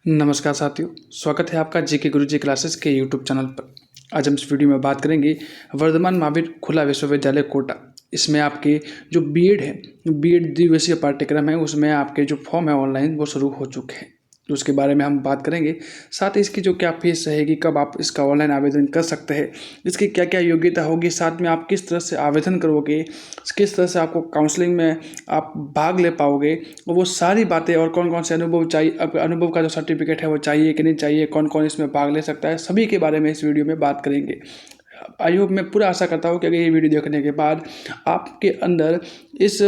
नमस्कार साथियों, स्वागत है आपका जीके गुरुजी क्लासेस के यूट्यूब चैनल पर। आज हम इस वीडियो में बात करेंगे वर्धमान महावीर खुला विश्वविद्यालय कोटा। इसमें आपके जो बीएड है, बीएड द्विवर्षीय पाठ्यक्रम है, उसमें आपके जो फॉर्म है ऑनलाइन वो शुरू हो चुके हैं। तो उसके बारे में हम बात करेंगे। साथ ही इसकी जो क्या फीस रहेगी, कब आप इसका ऑनलाइन आवेदन कर सकते हैं, इसकी क्या क्या योग्यता होगी, साथ में आप किस तरह से आवेदन करोगे, किस तरह से आपको काउंसलिंग में आप भाग ले पाओगे, वो सारी बातें और कौन कौन से अनुभव चाहिए, अनुभव का जो सर्टिफिकेट है वो चाहिए कि नहीं चाहिए, कौन कौन इसमें भाग ले सकता है, सभी के बारे में इस वीडियो में बात करेंगे। आई होप, मैं पूरा आशा करता हूँ कि अगर ये वीडियो देखने के बाद आपके अंदर इस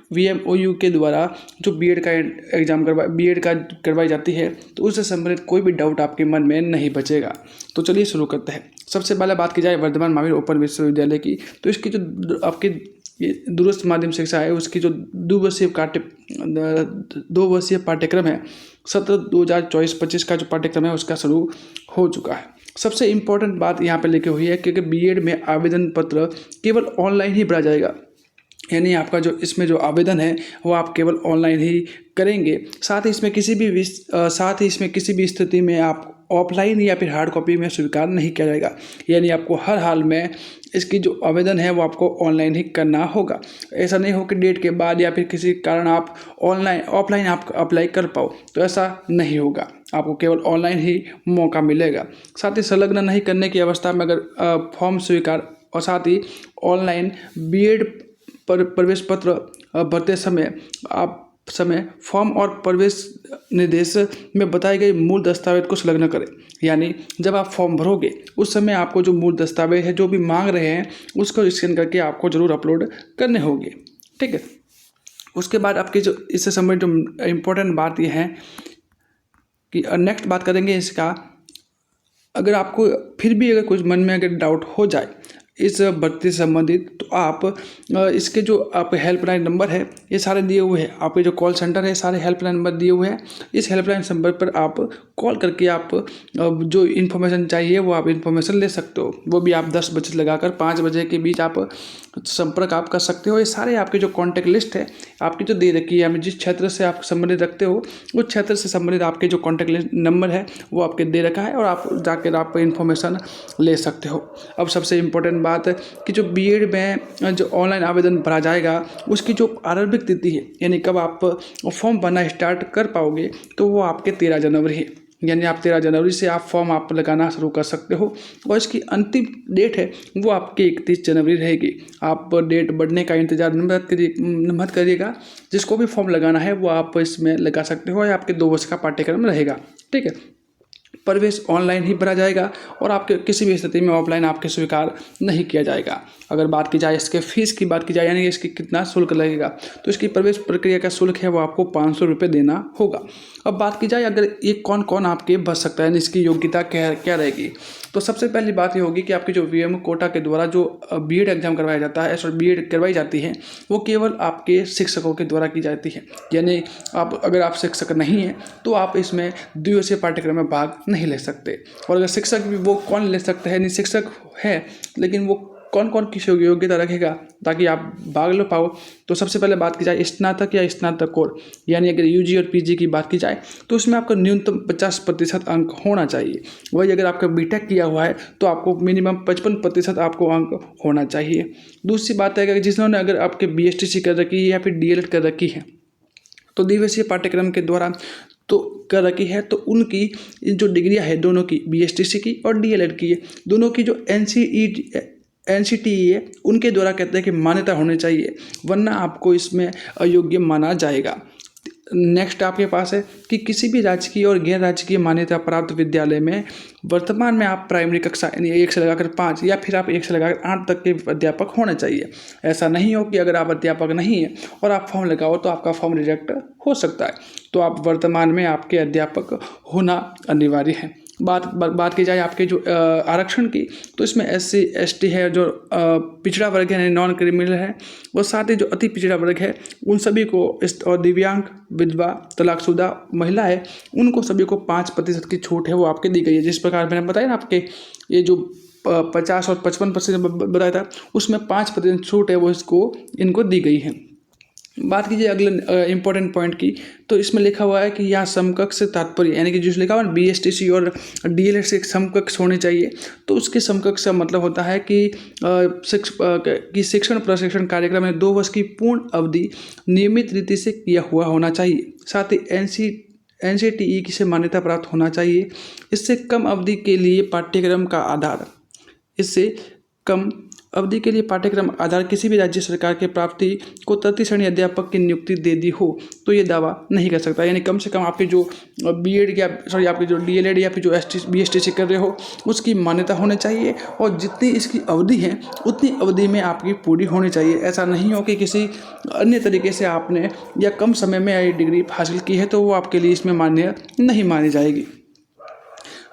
VMOU के द्वारा जो बीएड का एग्ज़ाम बीएड का करवाई जाती है, तो उससे संबंधित कोई भी डाउट आपके मन में नहीं बचेगा। तो चलिए शुरू करते हैं। सबसे पहले बात की जाए वर्धमान महावीर ओपन विश्वविद्यालय की, तो इसकी जो आपकी दूरस्थ माध्यम शिक्षा है, उसकी जो 2 वर्षीय पाठ्यक्रम है, सत्र 2024-25 का जो पाठ्यक्रम है उसका शुरू हो चुका है। सबसे इम्पोर्टेंट बात यहाँ पे लिखी हुई है कि बीएड में आवेदन पत्र केवल ऑनलाइन ही भरा जाएगा, यानी आपका जो इसमें जो आवेदन है वो आप केवल ऑनलाइन ही करेंगे। साथ ही इसमें किसी भी स्थिति में आप ऑफलाइन या फिर हार्ड कॉपी में स्वीकार नहीं किया जाएगा, यानी आपको हर हाल में इसकी जो आवेदन है वो आपको ऑनलाइन ही करना होगा। ऐसा नहीं हो कि डेट के बाद या फिर किसी कारण आप ऑफलाइन आप अप्लाई कर पाओ, तो ऐसा नहीं होगा। आपको केवल ऑनलाइन ही मौका मिलेगा। साथ ही संलग्न नहीं करने की अवस्था में अगर फॉर्म स्वीकार और साथ ही ऑनलाइन बीएड प्रवेश पत्र भरते समय फॉर्म और प्रवेश निर्देश में बताए गए मूल दस्तावेज को संलग्न करें। यानी जब आप फॉर्म भरोगे उस समय आपको जो मूल दस्तावेज है जो भी मांग रहे हैं उसको स्कैन करके आपको ज़रूर अपलोड करने होंगे, ठीक है। उसके बाद आपकी जो इससे संबंधित जो इम्पोर्टेंट बात यह है कि नेक्स्ट बात करेंगे इसका। अगर आपको फिर भी अगर कुछ मन में अगर डाउट हो जाए इस भर्ती से संबंधित, तो आप इसके जो आप हेल्पलाइन नंबर है ये सारे दिए हुए हैं। आपके जो कॉल सेंटर है सारे हेल्पलाइन नंबर दिए हुए हैं। इस हेल्पलाइन नंबर पर आप कॉल करके आप जो इन्फॉर्मेशन चाहिए वो आप इन्फॉर्मेशन ले सकते हो। वो भी आप 10 बजे लगाकर 5 बजे के बीच आप संपर्क आप कर सकते हो। ये सारे आपके जो कॉन्टैक्ट लिस्ट है आपकी जो दे रखी है, जिस क्षेत्र से आप संबंधित रखते हो उस क्षेत्र से संबंधित आपके जो कॉन्टैक्ट लिस्ट नंबर है वो आपके दे रखा है और आप जाकर आप इन्फॉर्मेशन ले सकते हो। अब सबसे इम्पोर्टेंट बात कि जो बीएड में जो ऑनलाइन आवेदन भरा जाएगा उसकी जो आरंभिक तिथि है, यानी कब आप फॉर्म भरना स्टार्ट कर पाओगे, तो वो आपके 13 जनवरी है। यानी आप 13 जनवरी से आप फॉर्म आप लगाना शुरू कर सकते हो और इसकी अंतिम डेट है वो आपकी 31 जनवरी रहेगी। आप डेट बढ़ने का इंतज़ार मत करिएगा। जिसको भी फॉर्म लगाना है वो आप इसमें लगा सकते हो। आपके 2 वर्ष का पाठ्यक्रम रहेगा, ठीक है। प्रवेश ऑनलाइन ही भरा जाएगा और आपके किसी भी स्थिति में ऑफलाइन आपके स्वीकार नहीं किया जाएगा। अगर बात की जाए इसके फीस की बात की जाए, यानी इसकी कितना शुल्क लगेगा, तो इसकी प्रवेश प्रक्रिया का शुल्क है वो आपको 500 रुपये देना होगा। अब बात की जाए अगर ये कौन कौन आपके भर सकता है, इसकी योग्यता क्या रहेगी, तो सबसे पहली बात ये होगी कि आपकी जो वीएमओ कोटा के द्वारा जो बीएड एग्जाम करवाया जाता है, बीएड करवाई जाती है, वो केवल आपके शिक्षकों के द्वारा की जाती है। यानी अगर आप शिक्षक नहीं हैं तो आप इसमें द्विवर्षीय पाठ्यक्रम में भाग नहीं ले सकते। और अगर शिक्षक भी वो कौन ले सकते हैं, नहीं शिक्षक है लेकिन वो कौन कौन किस योग्यता रखेगा ताकि आप भाग ले पाओ, तो सबसे पहले बात की जाए स्नातक या स्नातकोर, यानी अगर यूजी और पीजी की बात की जाए तो उसमें आपका न्यूनतम 50% अंक होना चाहिए। वही अगर आपका बीटेक किया हुआ है तो आपको मिनिमम 55% आपको अंक होना चाहिए। दूसरी बात है कि जिन्होंने अगर आपके बीएसटीसी कर रखी है या फिर डीएलएड कर रखी है, तो द्विवर्षीय पाठ्यक्रम के द्वारा तो कर रखी है, तो उनकी जो डिग्रियां है दोनों की, बीएसटीसी की और डीएलएड की है, दोनों की जो एनसीटीई है उनके द्वारा कहते हैं कि मान्यता होनी चाहिए, वरना आपको इसमें अयोग्य माना जाएगा। नेक्स्ट आपके पास है कि किसी भी राजकीय और गैर राजकीय मान्यता प्राप्त विद्यालय में वर्तमान में आप प्राइमरी कक्षा यानी 1 से लगाकर 5 या फिर आप 1 से लगाकर 8 तक के अध्यापक होने चाहिए। ऐसा नहीं हो कि अगर आप अध्यापक नहीं हैं और आप फॉर्म लगाओ तो आपका फॉर्म रिजेक्ट हो सकता है। तो आप वर्तमान में आपके अध्यापक होना अनिवार्य है। बात की जाए आपके जो आरक्षण की, तो इसमें SC ST है, जो पिछड़ा वर्ग है नॉन क्रिमिनल है, और साथ ही जो अति पिछड़ा वर्ग है उन सभी को, और दिव्यांग, विधवा, तलाकशुदा महिला है, उनको सभी को 5% की छूट है वो आपके दी गई है। जिस प्रकार मैंने बताया ना आपके ये जो 50 और 55% बताया था उसमें 5% छूट है वो इनको दी गई है। बात कीजिए अगले इंपॉर्टेंट पॉइंट की, तो इसमें लिखा हुआ है कि यहाँ समकक्ष से तात्पर्य, यानी कि जो लिखा हुआ है बीएसटीसी और डीएलएड से एक समकक्ष होने चाहिए। तो उसके समकक्ष का मतलब होता है कि शिक्षण प्रशिक्षण कार्यक्रम में 2 वर्ष की पूर्ण अवधि नियमित रीति से किया हुआ होना चाहिए। साथ ही एनसीटीई से मान्यता प्राप्त होना चाहिए। इससे कम अवधि के लिए पाठ्यक्रम का आधार इससे कम अवधि के लिए पाठ्यक्रम आधार किसी भी राज्य सरकार के प्राप्ति को तृतीय श्रेणी अध्यापक की नियुक्ति दे दी हो तो ये दावा नहीं कर सकता। यानी कम से कम आपके जो बीएड या आपके जो डीएलएड या फिर जो बीएसटीसी कर रहे हो उसकी मान्यता होनी चाहिए, और जितनी इसकी अवधि है उतनी अवधि में आपकी पूरी होनी चाहिए। ऐसा नहीं हो कि किसी अन्य तरीके से आपने या कम समय में ये डिग्री हासिल की है तो वो आपके लिए इसमें मान्य नहीं मानी जाएगी।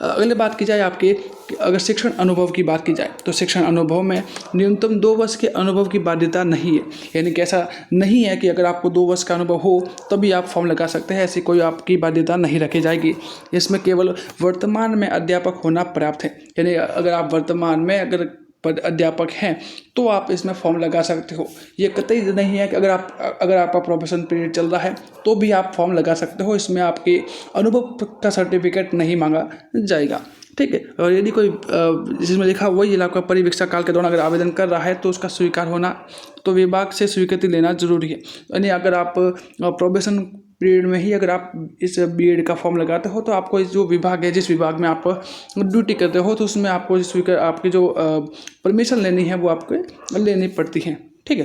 अगले बात की जाए आपके, अगर शिक्षण अनुभव की बात की जाए तो शिक्षण अनुभव में न्यूनतम 2 वर्ष के अनुभव की बाध्यता नहीं है। यानी कि ऐसा नहीं है कि अगर आपको 2 वर्ष का अनुभव हो तभी आप फॉर्म लगा सकते हैं, ऐसी कोई आपकी बाध्यता नहीं रखी जाएगी। इसमें केवल वर्तमान में अध्यापक होना पर्याप्त है। यानी अगर आप वर्तमान में अगर अध्यापक हैं तो आप इसमें फॉर्म लगा सकते हो। ये कतई नहीं है कि अगर आपका प्रोफेशन पीरियड चल रहा है तो भी आप फॉर्म लगा सकते हो। इसमें आपके अनुभव का सर्टिफिकेट नहीं मांगा जाएगा, ठीक है। और यदि कोई जिसमें लिखा वही जिला का परिवीक्षा काल के दौरान अगर आवेदन कर रहा है तो उसका स्वीकार होना, तो विभाग से स्वीकृति लेना जरूरी है। यानी अगर आप प्रोबेशन पीरियड में ही अगर आप इस बीएड का फॉर्म लगाते हो तो आपको जो विभाग है, जिस विभाग में आप ड्यूटी करते हो, तो उसमें आपको स्वीकार आपकी जो परमिशन लेनी है वो आपको लेनी पड़ती है, ठीक है।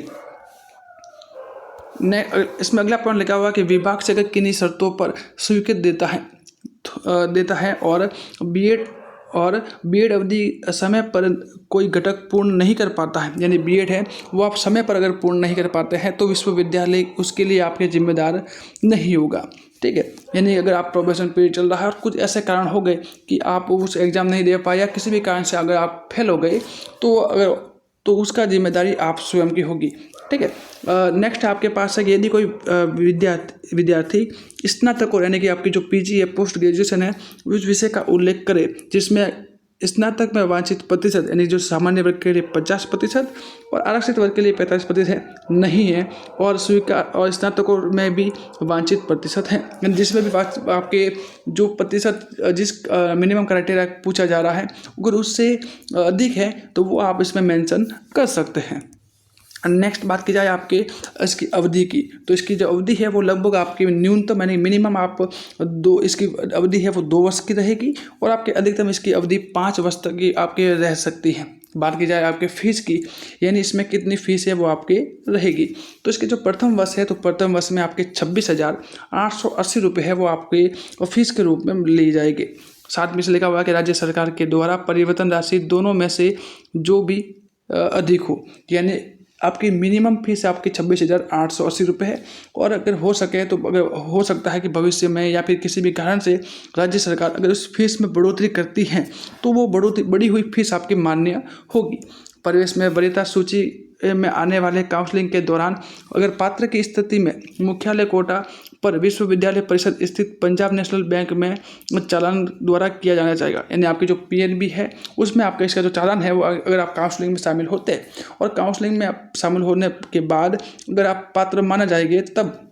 इसमें अगला पॉइंट लिखा हुआ कि विभाग से अगर किन्हीं शर्तों पर स्वीकृति देता है और बीएड अवधि समय पर कोई घटक पूर्ण नहीं कर पाता है, यानी बीएड है वो आप समय पर अगर पूर्ण नहीं कर पाते हैं तो विश्वविद्यालय उसके लिए आपके जिम्मेदार नहीं होगा, ठीक है। यानी अगर आप प्रोबेशन पीरियड चल रहा है और कुछ ऐसे कारण हो गए कि आप उस एग्ज़ाम नहीं दे पाए या किसी भी कारण से अगर आप फेल हो गए तो उसका जिम्मेदारी आप स्वयं की होगी, ठीक है। नेक्स्ट आपके पास है कि यदि कोई विद्यार्थी स्नातक हो, यानी कि आपकी जो पीजी है, पोस्ट ग्रेजुएशन है, उस विषय का उल्लेख करे जिसमें स्नातक में वांछित प्रतिशत, यानी जो सामान्य वर्ग के लिए 50% और आरक्षित वर्ग के लिए 45% नहीं है, और स्नातकों में भी वांछित प्रतिशत है, जिसमें भी आपके जो प्रतिशत जिस मिनिमम क्राइटेरिया पूछा जा रहा है अगर उससे अधिक है तो वो आप इसमें मेंशन कर सकते हैं। नेक्स्ट बात की जाए आपके इसकी अवधि की, तो इसकी जो अवधि है वो लगभग आपकी न्यूनतम यानी मिनिमम इसकी अवधि है वो 2 वर्ष की रहेगी, और आपके अधिकतम इसकी अवधि 5 वर्ष तक की आपके रह सकती है। बात की जाए आपके फीस की, यानी इसमें कितनी फीस है वो आपके रहेगी, तो इसके जो प्रथम वर्ष है तो प्रथम वर्ष में आपके 26,880 रुपये है वो आपके फीस के रूप में ली जाएगी। साथ में से लिखा हुआ है कि राज्य सरकार के द्वारा परिवर्तन राशि दोनों में से जो भी अधिक हो, यानी आपकी मिनिमम फीस आपकी 26,880 रुपये है, और अगर हो सके तो अगर हो सकता है कि भविष्य में या फिर किसी भी कारण से राज्य सरकार अगर उस फीस में बढ़ोतरी करती है तो वो बढ़ी हुई फीस आपकी मान्य होगी। प्रवेश में वरीयता सूची में आने वाले काउंसलिंग के दौरान अगर पात्र की स्थिति में मुख्यालय कोटा पर विश्वविद्यालय परिषद स्थित पंजाब नेशनल बैंक में चालान द्वारा किया जाना चाहिए। यानी आपकी जो पीएनबी है उसमें आपका इसका जो चालान है वो अगर आप काउंसलिंग में शामिल होते हैं और काउंसलिंग में शामिल होने के बाद अगर आप पात्र माना जाएंगे तब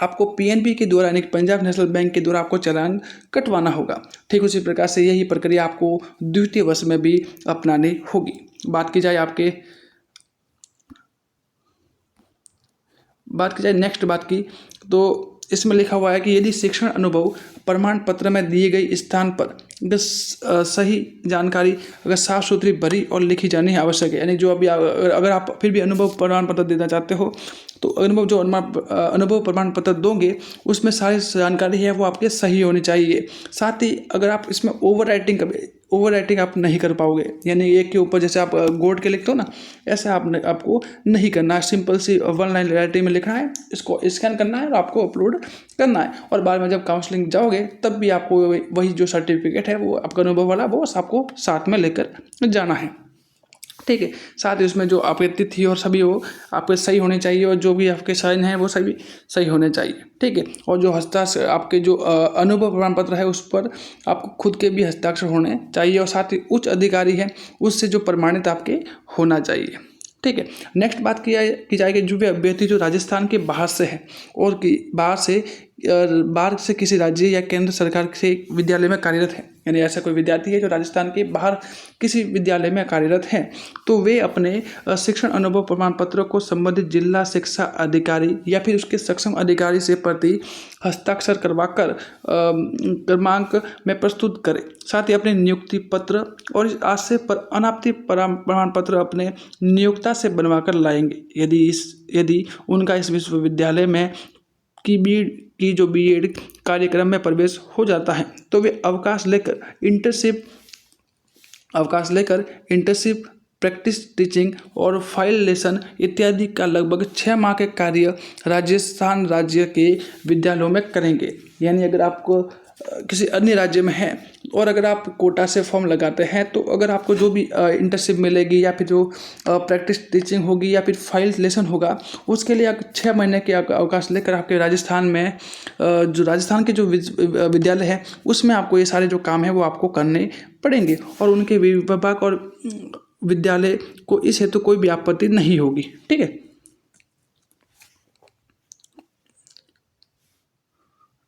आपको पीएनबी के द्वारा यानी पंजाब नेशनल बैंक के द्वारा आपको चालान कटवाना होगा। ठीक उसी प्रकार से यही प्रक्रिया आपको द्वितीय वर्ष में भी अपनानी होगी। बात की जाए नेक्स्ट बात की, तो इसमें लिखा हुआ है कि यदि शिक्षण अनुभव प्रमाण पत्र में दिए गए स्थान पर अगर सही जानकारी अगर साफ सुथरी भरी और लिखी जानी आवश्यक है, यानी जो अभी अगर आप फिर भी अनुभव प्रमाण पत्र देना चाहते हो तो अनुभव प्रमाण पत्र दोगे उसमें सारी जानकारी है वो आपके सही होनी चाहिए। साथ ही अगर आप इसमें ओवर राइटिंग आप नहीं कर पाओगे, यानी एक के ऊपर जैसे आप गोड के लिखते हो ना, ऐसा आपको नहीं करना है। सिंपल सी 1 लाइन राइटिंग में लिखना है, इसको स्कैन करना है और आपको अपलोड करना है, और बाद में जब काउंसलिंग जाओगे तब भी आपको वही जो सर्टिफिकेट है वो आपका अनुभव वाला वो आपको साथ में लेकर जाना है। ठीक है, साथ ही उसमें जो आपके तिथि और सभी वो आपके सही होने चाहिए और जो भी आपके साइन हैं वो सभी सही होने चाहिए। ठीक है, और जो हस्ताक्षर आपके जो अनुभव प्रमाण पत्र है उस पर आपको खुद के भी हस्ताक्षर होने चाहिए और साथ ही उच्च अधिकारी है उससे जो प्रमाणित आपके होना चाहिए। ठीक है। नेक्स्ट बात की जाएगी जो भी अभ्यर्थी जो राजस्थान के बाहर से है और बाहर से किसी राज्य या केंद्र सरकार से विद्यालय में कार्यरत है, यानी ऐसा कोई विद्यार्थी है जो राजस्थान के बाहर किसी विद्यालय में कार्यरत है, तो वे अपने शिक्षण अनुभव प्रमाण पत्र को संबंधित जिला शिक्षा अधिकारी या फिर उसके सक्षम अधिकारी से प्रति हस्ताक्षर करवाकर क्रमांक में प्रस्तुत करें। साथ ही अपने नियुक्ति पत्र और इस आशय पर अनापत्ति प्रमाण पत्र अपने नियोक्ता से बनवाकर लाएंगे। यदि उनका इस विश्वविद्यालय में की जो बीएड कार्यक्रम में प्रवेश हो जाता है तो वे अवकाश लेकर इंटर्नशिप, प्रैक्टिस टीचिंग और फाइल लेसन इत्यादि का लगभग 6 माह के कार्य राजस्थान राज्य के विद्यालयों में करेंगे। यानी अगर आपको किसी अन्य राज्य में है और अगर आप कोटा से फॉर्म लगाते हैं तो अगर आपको जो भी इंटर्नशिप मिलेगी या फिर जो प्रैक्टिस टीचिंग होगी या फिर फाइल लेसन होगा, उसके लिए आप 6 महीने के अवकाश लेकर आपके राजस्थान में जो राजस्थान के जो विद्यालय है उसमें आपको ये सारे जो काम है वो आपको करने पड़ेंगे और उनके विभाग और विद्यालय को इस हेतु कोई भी आपत्ति नहीं होगी। ठीक है।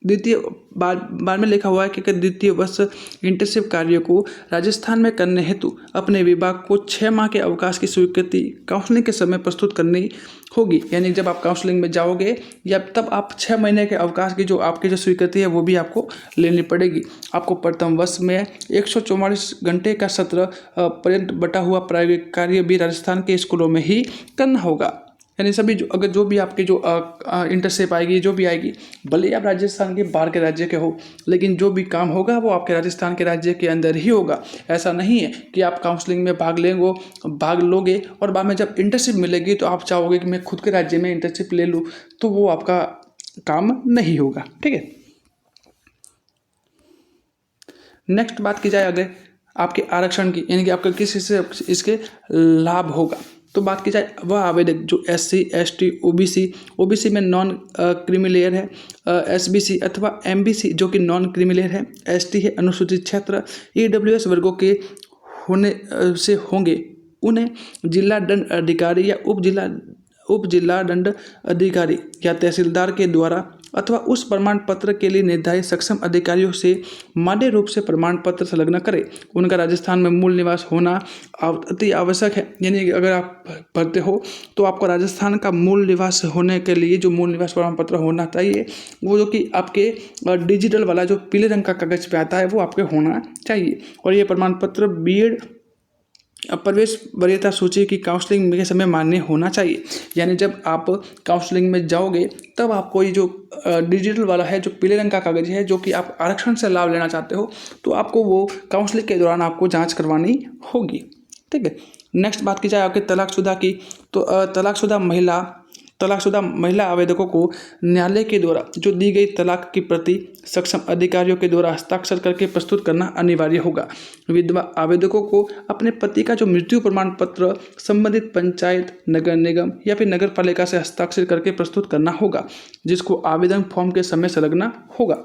द्वितीय बार में लिखा हुआ है कि द्वितीय वर्ष इंटर्नशिप कार्य को राजस्थान में करने हेतु अपने विभाग को 6 माह के अवकाश की स्वीकृति काउंसलिंग के समय प्रस्तुत करनी होगी। यानी जब आप काउंसलिंग में जाओगे या तब आप 6 महीने के अवकाश की जो आपकी जो स्वीकृति है वो भी आपको लेनी पड़ेगी। आपको प्रथम वर्ष में 144 घंटे का सत्र पर्यंत बटा हुआ प्रायोगिक कार्य भी राजस्थान के स्कूलों में ही करना होगा। यानी सभी जो भी आपकी जो इंटर्नशिप आएगी, जो भी आएगी, भले ही आप राजस्थान के बाहर के राज्य के हो, लेकिन जो भी काम होगा वो आपके राजस्थान के राज्य के अंदर ही होगा। ऐसा नहीं है कि आप काउंसलिंग में भाग लोगे और बाद में जब इंटर्नशिप मिलेगी तो आप चाहोगे कि मैं खुद के राज्य में इंटर्नशिप ले लूँ, तो वो आपका काम नहीं होगा। ठीक है। नेक्स्ट बात की जाए अगर आपके आरक्षण की, यानी कि आपका किस हिस्से इसके लाभ होगा, तो बात की जाए वह आवेदक जो SC, ST, OBC में नॉन क्रीमी लेयर है, SBC अथवा MBC जो कि नॉन क्रीमी लेयर है, ST है अनुसूचित क्षेत्र, EWS वर्गों के होने से होंगे, उन्हें जिला दंड अधिकारी या उप जिला दंड अधिकारी या तहसीलदार के द्वारा अथवा उस प्रमाण पत्र के लिए निर्धारित सक्षम अधिकारियों से मान्य रूप से प्रमाण पत्र संलग्न करें। उनका राजस्थान में मूल निवास होना अति आवश्यक है। यानी कि अगर आप भरते हो तो आपको राजस्थान का मूल निवास होने के लिए जो मूल निवास प्रमाण पत्र होना चाहिए, वो जो कि आपके डिजिटल वाला जो पीले रंग का कागज पे आता है वो आपके होना चाहिए। और ये प्रमाण पत्र बीएड प्रवेश वरीयता सूची की काउंसलिंग के समय मान्य होना चाहिए। यानी जब आप काउंसलिंग में जाओगे तब आपको ये जो डिजिटल वाला है, जो पीले रंग का कागज है, जो कि आप आरक्षण से लाभ लेना चाहते हो, तो आपको वो काउंसलिंग के दौरान आपको जांच करवानी होगी। ठीक है। नेक्स्ट बात की जाए आपके तलाकशुदा की, तो तलाकशुदा महिला आवेदकों को न्यायालय के द्वारा जो दी गई तलाक की प्रति सक्षम अधिकारियों के द्वारा हस्ताक्षर करके प्रस्तुत करना अनिवार्य होगा। विधवा आवेदकों को अपने पति का जो मृत्यु प्रमाण पत्र संबंधित पंचायत, नगर निगम या फिर नगर पालिका से हस्ताक्षर करके प्रस्तुत करना होगा, जिसको आवेदन फॉर्म के समय संलग्न होगा।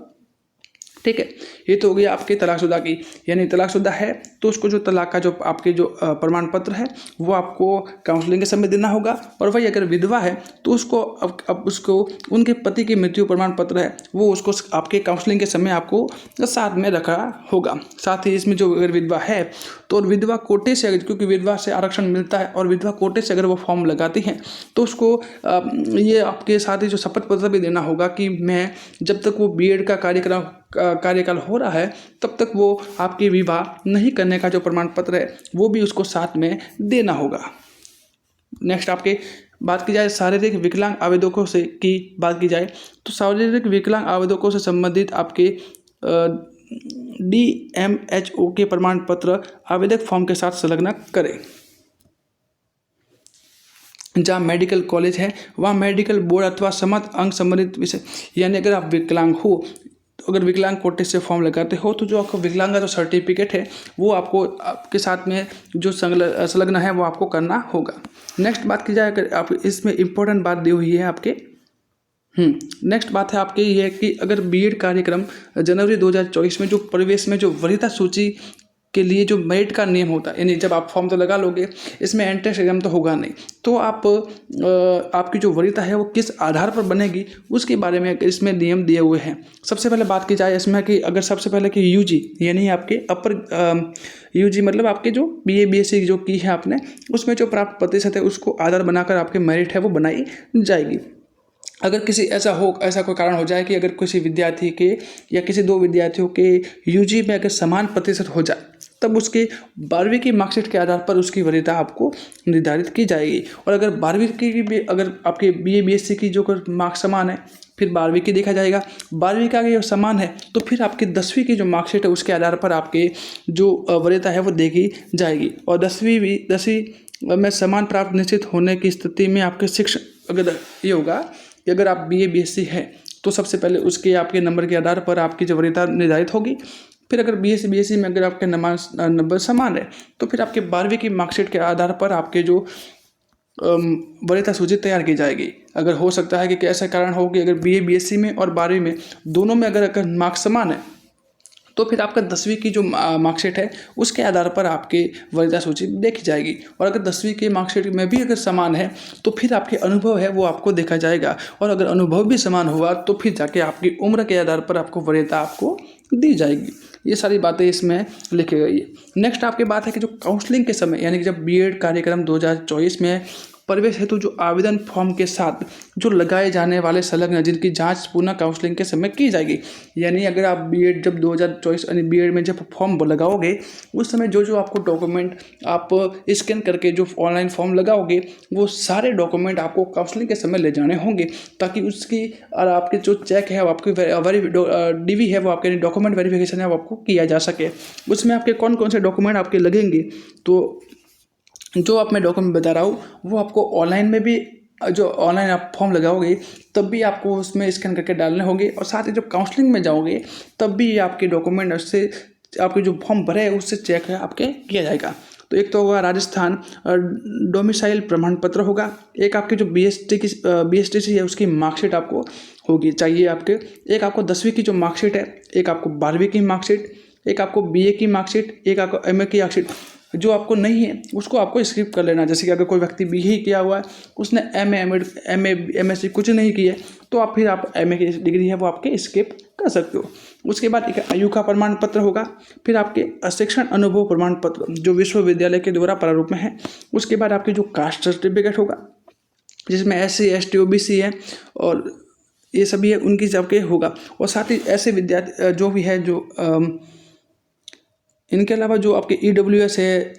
ठीक है। ये तो हो गया आपके तलाकशुदा की। यानी तलाकशुदा है तो उसको जो तलाक का जो आपके जो प्रमाण पत्र है वो आपको काउंसलिंग के समय देना होगा। और वही अगर विधवा है तो उसको अब उसको उनके पति की मृत्यु प्रमाण पत्र है वो उसको आपके काउंसलिंग के समय आपको साथ में रखा होगा। साथ ही इसमें जो अगर विधवा है तो विधवा कोटे से, क्योंकि विधवा से आरक्षण मिलता है और विधवा कोटे से अगर वो फॉर्म लगाती हैं तो उसको ये आपके साथ ही जो शपथ पत्र भी देना होगा कि मैं जब तक वो बीएड का कार्यकाल हो रहा है तब तक वो आपकी विवाह नहीं करने का जो प्रमाण पत्र है वो भी उसको साथ में देना होगा। नेक्स्ट आपके बात की जाए शारीरिक विकलांग आवेदकों से की बात की जाए तो शारीरिक विकलांग आवेदकों से संबंधित आपके DMHO के प्रमाण पत्र आवेदक फॉर्म के साथ संलग्न करें। जहाँ मेडिकल कॉलेज है वहाँ मेडिकल बोर्ड अथवा समस्त अंग संबंधित विषय, यानी अगर आप विकलांग हो, अगर विकलांग कोटे से फॉर्म लगाते हो तो जो आपका विकलांग का जो सर्टिफिकेट है वो आपको आपके साथ में जो संलग्न है वो आपको करना होगा। नेक्स्ट बात की जाए अगर आप इसमें इम्पोर्टेंट बात दी हुई है आपके नेक्स्ट बात है आपके ये है कि अगर बीएड कार्यक्रम जनवरी 2024 में जो प्रवेश में जो वरीयता सूची के लिए जो मेरिट का नियम होता है, यानी जब आप फॉर्म तो लगा लोगे, इसमें एंट्रेंस एग्जाम तो होगा नहीं, तो आपकी जो वरीयता है वो किस आधार पर बनेगी उसके बारे में इसमें नियम दिए हुए हैं। सबसे पहले बात की जाए इसमें कि अगर सबसे पहले कि यूजी यानी आपके यूजी मतलब आपके जो बीए बीएससी जो की है आपने, उसमें जो प्राप्त प्रतिशत है उसको आधार बनाकर आपके मेरिट है वो बनाई जाएगी। अगर किसी ऐसा कोई कारण हो जाए कि अगर किसी विद्यार्थी के या किसी दो विद्यार्थियों के यूजी में अगर समान प्रतिशत हो जाए, तब उसके 12वीं की मार्कशीट के आधार पर उसकी वरीयता आपको निर्धारित की जाएगी। और अगर 12वीं की भी अगर आपके बीए बीएससी की जो मार्क्स समान है, फिर 12वीं की देखा जाएगा, 12वीं का अगर समान है तो फिर आपकी 10वीं की जो मार्कशीट है उसके आधार पर आपके जो वरीयता है वो देखी जाएगी। और 10वीं में समान प्राप्त निश्चित होने की स्थिति में आपके शिक्षण अगर ये होगा कि अगर आप बीए बीएससी है तो सबसे पहले उसके आपके नंबर के आधार पर आपकी जो वरीयता निर्धारित होगी। फिर अगर बीएससी में अगर आपके नंबर समान है तो फिर आपके 12वीं की मार्कशीट के आधार पर आपके जो वरीयता सूची तैयार की जाएगी। अगर हो सकता है कि ऐसा कारण हो कि अगर बीए बीएससी में और 12वीं में दोनों में अगर मार्क्स समान है तो फिर आपका 10वीं की जो मार्कशीट है उसके आधार पर आपकी वरीयता सूची देखी जाएगी। और अगर 10वीं की मार्कशीट में भी अगर समान है तो फिर आपके अनुभव है वो आपको देखा जाएगा। और अगर अनुभव भी समान हुआ तो फिर जाके आपकी उम्र के आधार पर आपको वरीयता आपको दी जाएगी। ये सारी बातें इसमें लिखी गई है। नेक्स्ट आपकी बात है कि जो काउंसलिंग के समय यानी कि जब बीएड कार्यक्रम 2024 में प्रवेश हेतु जो आवेदन फॉर्म के साथ जो लगाए जाने वाले संलग्न जिनकी जांच पुनः काउंसलिंग के समय की जाएगी, यानी अगर आप बीएड जब 2024 यानी बीएड में जब फॉर्म लगाओगे उस समय जो आपको डॉक्यूमेंट आप स्कैन करके जो ऑनलाइन फॉर्म लगाओगे वो सारे डॉक्यूमेंट आपको काउंसलिंग के समय ले जाने होंगे, ताकि उसकी और आपके जो चेक है वो आपकी डीवी है वो आपके डॉक्यूमेंट वेरिफिकेशन है वो आपको किया जा सके। उसमें आपके कौन कौन से डॉक्यूमेंट आपके लगेंगे, तो जो आप मैं डॉक्यूमेंट बता रहा हूँ वो आपको ऑनलाइन में भी जो ऑनलाइन आप फॉर्म लगाओगे तब भी आपको उसमें स्कैन करके डालने होंगे, और साथ ही जब काउंसलिंग में जाओगे तब भी आपके डॉक्यूमेंट उससे आपके जो फॉर्म भरे है उससे चेक है आपके किया जाएगा। तो एक तो होगा राजस्थान डोमिसाइल प्रमाण पत्र होगा, एक आपकी जो बीएसटी है उसकी मार्कशीट आपको होगी चाहिए आपके, एक आपको 10वीं की जो मार्कशीट है, एक आपको 12वीं की मार्कशीट, एक आपको बीए की मार्कशीट, एक आपको एमए की मार्कशीट। जो आपको नहीं है उसको आपको स्किप कर लेना। जैसे कि अगर कोई व्यक्ति बी ही किया हुआ है, उसने एमएससी कुछ नहीं किया है, तो आप एमए की डिग्री है वो आपके स्किप कर सकते हो। उसके बाद एक आयु का प्रमाण पत्र होगा, फिर आपके शिक्षण अनुभव प्रमाण पत्र जो विश्वविद्यालय के द्वारा प्रारूप में है। उसके बाद आपकी जो कास्ट सर्टिफिकेट होगा जिसमें SC ST OBC है और ये सभी है उनकी सबके होगा। और साथ ही ऐसे विद्यार्थी जो भी है जो इनके अलावा जो आपके EWS है,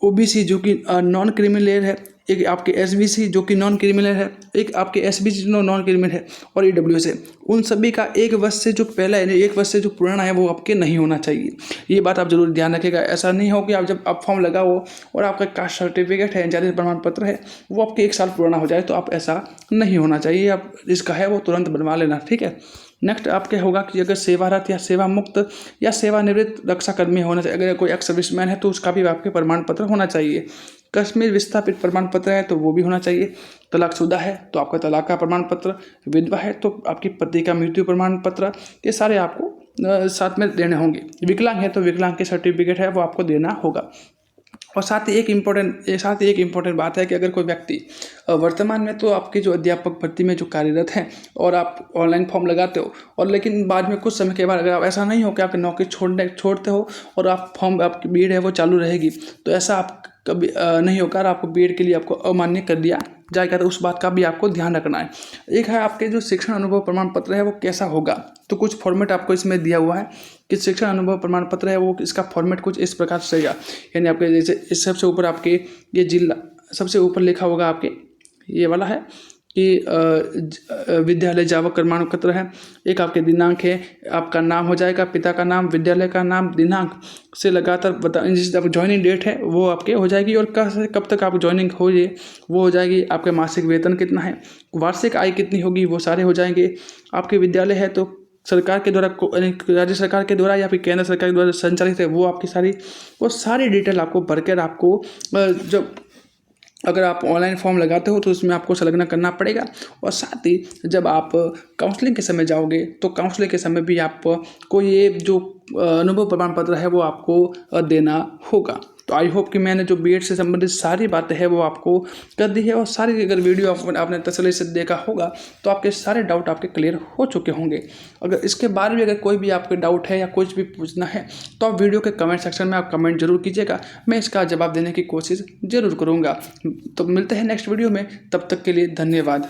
OBC जो कि नॉन क्रिमिनल है, एक आपके SBC जो कि नॉन क्रिमिनल है, एक आपके SBC जो नॉन क्रिमिनल है, और EWS है, उन सभी का 1 वर्ष से जो पहला है 1 वर्ष से जो पुराना है वो आपके नहीं होना चाहिए। ये बात आप जरूर ध्यान रखिएगा। ऐसा नहीं हो कि आप जब आप फॉर्म लगाओ और आपका कास्ट सर्टिफिकेट है, जाति प्रमाण पत्र है, वो आपके 1 साल पुराना हो जाए, तो आप ऐसा नहीं होना चाहिए। आप इसका है वो तुरंत बनवा लेना, ठीक है। नेक्स्ट आपके होगा कि अगर सेवारत या सेवा मुक्त या सेवानिवृत्त रक्षाकर्मी होना चाहिए। अगर कोई एक्स सर्विसमैन है तो उसका भी आपके प्रमाण पत्र होना चाहिए। कश्मीर विस्थापित प्रमाण पत्र है तो वो भी होना चाहिए। तलाकशुदा है तो आपका तलाक का प्रमाण पत्र, विधवा है तो आपकी पति का मृत्यु प्रमाण पत्र, ये सारे आपको साथ में देने होंगे। विकलांग है तो विकलांग के सर्टिफिकेट है वो आपको देना होगा। और साथ ही एक इम्पोर्टेंट बात है कि अगर कोई व्यक्ति वर्तमान में तो आपके जो अध्यापक भर्ती में जो कार्यरत हैं और आप ऑनलाइन फॉर्म लगाते हो, और लेकिन बाद में कुछ समय के बाद अगर आप ऐसा नहीं हो कि आपकी नौकरी छोड़ते हो और आप फॉर्म आपकी बीएड है वो चालू रहेगी, तो ऐसा आप कभी नहीं होगा, आपको बीएड के लिए आपको अमान्य कर दिया जाएगा। तो उस बात का भी आपको ध्यान रखना है। एक है आपके जो शिक्षण अनुभव प्रमाण पत्र है वो कैसा होगा, तो कुछ फॉर्मेट आपको इसमें दिया हुआ है कि शिक्षण अनुभव प्रमाण पत्र है वो इसका फॉर्मेट कुछ इस प्रकार से रहेगा। यानी आपके जैसे इस सबसे ऊपर आपके ये जिला सबसे ऊपर लिखा होगा, आपके ये वाला है कि विद्यालय जावक प्रमाण पत्र है। एक आपके दिनांक है, आपका नाम हो जाएगा, पिता का नाम, विद्यालय का नाम, दिनांक से लगातार जिस ज्वाइनिंग डेट है वो आपके हो जाएगी, और कब तक आप ज्वाइनिंग हो ये वो हो जाएगी। आपके मासिक वेतन कितना है, वार्षिक आय कितनी होगी, वो सारे हो जाएंगे। आपके विद्यालय है तो सरकार के द्वारा राज्य सरकार के द्वारा या फिर केंद्र सरकार के द्वारा संचालित है वो आपकी सारी डिटेल आपको भरकर आपको जब अगर आप ऑनलाइन फॉर्म लगाते हो तो उसमें आपको संलग्न करना पड़ेगा। और साथ ही जब आप काउंसलिंग के समय जाओगे तो काउंसलिंग के समय भी आपको ये जो अनुभव प्रमाण पत्र है वो आपको देना होगा। तो आई होप कि मैंने जो बीएड से संबंधित सारी बातें हैं वो आपको कर दी है, और सारी अगर वीडियो आपने तसल्ली से देखा होगा तो आपके सारे डाउट आपके क्लियर हो चुके होंगे। अगर इसके बारे में अगर कोई भी आपके डाउट है या कुछ भी पूछना है तो आप वीडियो के कमेंट सेक्शन में आप कमेंट जरूर कीजिएगा, मैं इसका जवाब देने की कोशिश ज़रूर करूँगा। तो मिलते हैं नेक्स्ट वीडियो में, तब तक के लिए धन्यवाद।